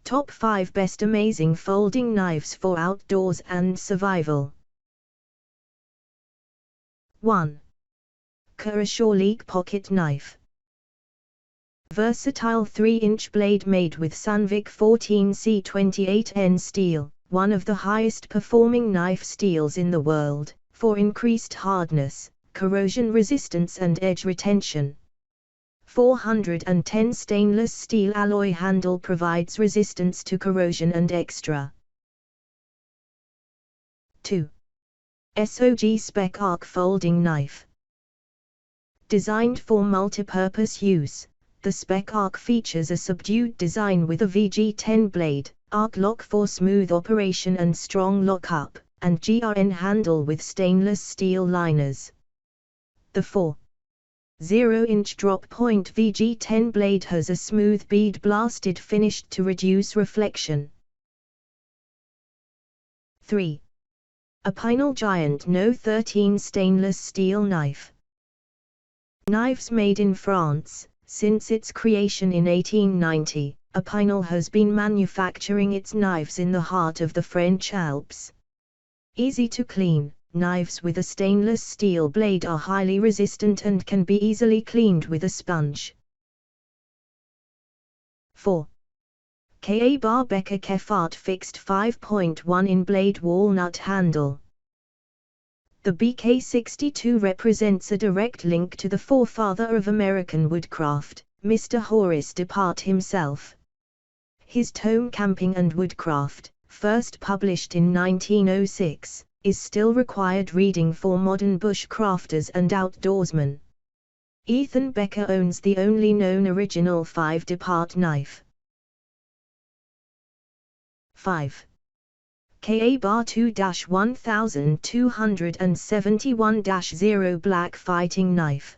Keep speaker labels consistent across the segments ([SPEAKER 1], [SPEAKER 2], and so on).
[SPEAKER 1] Top 5 Best Amazing Folding Knives for Outdoors and Survival. 1. Kershaw Leek Pocket Knife. Versatile 3-inch blade made with Sunvic 14C28N steel, one of the highest performing knife steels in the world, for increased hardness, corrosion resistance and edge retention. 410 stainless steel alloy handle provides resistance to corrosion and extra. 2. SOG Spec Arc Folding Knife. Designed for multipurpose use, the Spec Arc features a subdued design with a VG10 blade, arc lock for smooth operation and strong lockup, and GRN handle with stainless steel liners. The 4.0-inch drop point VG10 blade has a smooth bead blasted finish to reduce reflection. 3. Opinel Giant No 13 Stainless Steel Knife. Knives made in France. Since its creation in 1890, Opinel has been manufacturing its knives in the heart of the French Alps. Easy to clean, knives with a stainless steel blade are highly resistant and can be easily cleaned with a sponge. 4. Ka-Bar Becker Kephart Fixed 5.1 in Blade Walnut Handle. The BK62 represents a direct link to the forefather of American woodcraft, Mr. Horace Kephart himself. His tome Camping and Woodcraft, first published in 1906, is still required reading for modern bushcrafters and outdoorsmen. Ethan Becker owns the only known original 5 Kephart knife. 5. Ka-Bar 2-1271-0 Black Fighting Knife.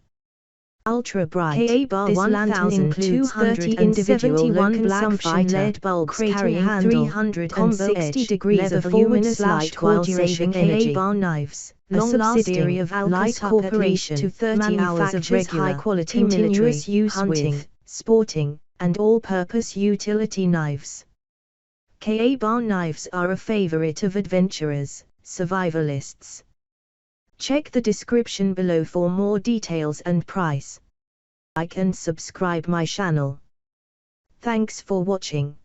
[SPEAKER 1] Ultra bright. Ka-Bar 1000 includes 30 individual consumption lead bulbs carrying 360 degree leather voluminous while duration Ka-Bar knives. Long-lasting of Light Corporation to 30 hours of regular, high-quality continuous use hunting, sporting, and all-purpose utility knives. Ka-Bar knives are a favorite of adventurers, survivalists. Check the description below for more details and price. Like and subscribe my channel. Thanks for watching.